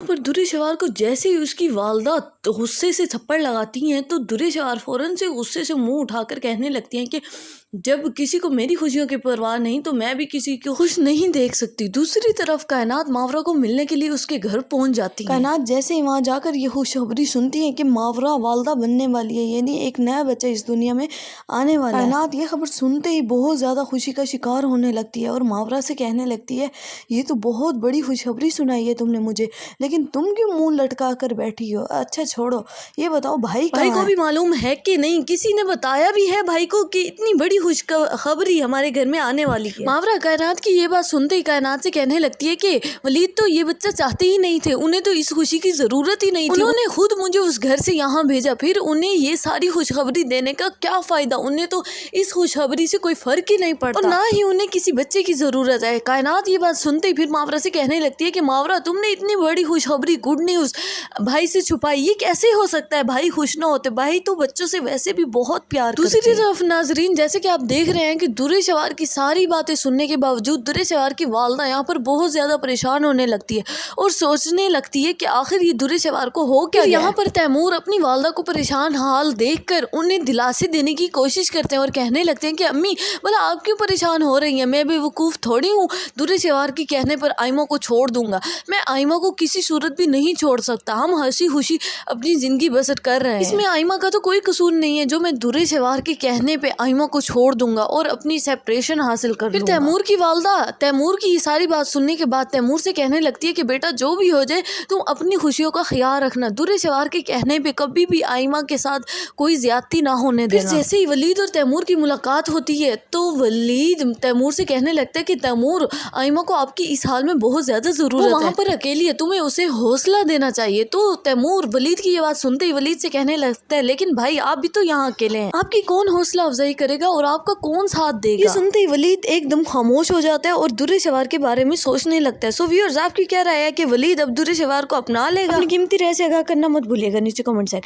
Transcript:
पर दुर्रे शवार को जैसे ही उसकी वालदा गुस्से से थप्पड़ लगाती हैं तो दुर्रे शवार फौरन से गुस्से से मुंह उठाकर कहने लगती हैं कि जब किसी को मेरी खुशियों की परवाह नहीं तो मैं भी किसी को खुश नहीं देख सकती। दूसरी तरफ कायनात मावरा को मिलने के लिए उसके घर पहुंच जाती है। कायनात जैसे ही वहाँ जाकर ये खुशखबरी सुनती है कि मावरा वालदा बनने वाली है, यानी एक नया बच्चा इस दुनिया में आने वाला है। कायनात ये खबर सुनते ही बहुत ज़्यादा खुशी का शिकार होने लगती है और मावरा से कहने लगती है, ये तो बहुत बड़ी खुशखबरी सुनाई है तुमने मुझे, लेकिन तुम क्यों मुँह लटका कर बैठी हो? अच्छा छोड़ो, ये बताओ भाई को भी मालूम है कि नहीं? किसी ने बताया भी है भाई को कि इतनी बड़ी खुशखबरी हमारे घर में आने वाली है। मावरा कायनात की ये बात सुनते ही कायनात से कहने लगती है कि वलीद तो ये बच्चा चाहते ही नहीं थे, उन्हें तो इस खुशी की जरूरत ही नहीं थी, उन्होंने खुद मुझे उस घर से यहाँ भेजा, फिर उन्हें ये सारी खुशखबरी देने का क्या फायदा? उन्हें तो इस खुशखबरी से कोई फर्क ही नहीं पड़ता और ना ही उन्हें किसी बच्चे की जरूरत है। कायनात ये बात सुनते ही फिर मावरा से कहने लगती है कि मावरा तुमने इतनी बड़ी खुशखबरी, गुड न्यूज भाई से छुपाई, ये कैसे हो सकता है? भाई खुश ना होते? भाई तो बच्चों से वैसे भी बहुत प्यार करते हैं। दूसरी तरफ नाजरीन, जैसे कि आप देख रहे हैं कि दुर्रे शवार की सारी बातें सुनने के बावजूद दुर्रे शवार की वालदा यहाँ पर बहुत ज्यादा परेशान होने लगती है और सोचने लगती है कि आखिर ये दुर्रे शवार को हो क्या। यहाँ पर तैमूर अपनी वालदा को परेशान हाल देखकर उन्हें दिलासे देने की कोशिश करते हैं और कहने लगते हैं कि अम्मी भला आप क्यों परेशान हो रही हैं? मैं बेवकूफ़ थोड़ी हूँ, दुर्रे शवार की कहने पर आइमा को छोड़ दूंगा। मैं आइमा को किसी सूरत भी नहीं छोड़ सकता, हम हंसी खुशी अपनी ज़िंदगी बसर कर रहे हैं, इसमें आइमा का तो कोई कसूर नहीं है जो मैं दुर्रे शवार के कहने पे आइमा को छोड़ दूंगा और अपनी सेपरेशन हासिल कर लूंगा। फिर तैमूर की वालदा तैमूर की ये सारी बात सुनने के बाद तैमूर से कहने लगती है कि बेटा जो भी हो जाए तुम अपनी खुशियों का ख्याल रखना, दुर्रे शवार के कहने पे कभी भी आइमा के साथ कोई ज्यादती ना होने देना। फिर जैसे ही वलीद और तैमूर की मुलाकात होती है तो वलीद तैमूर से कहने लगता है कि तैमूर आइमा को आपकी इस हाल में बहुत ज्यादा जरूरत है, वहाँ पर अकेली है, तुम्हें उसे हौसला देना चाहिए। तो तैमूर वलीद की ये बात सुनते ही वलीद से कहने लगता है, लेकिन भाई आप भी तो यहाँ अकेले हैं, आपकी कौन हौसला अफजाई करेगा और आपका कौन साथ देगा? ये सुनते ही वलीद एकदम खामोश हो जाता है और दुर्रे शवार के बारे में सोचने लगता है। सो व्यूअर्स, आपकी क्या राय है कि वलीद अब दुर्रे शवार को अपना लेगा? अपनी कीमती राय से आगाह करना मत भूलिएगा नीचे कमेंट सेक्शन।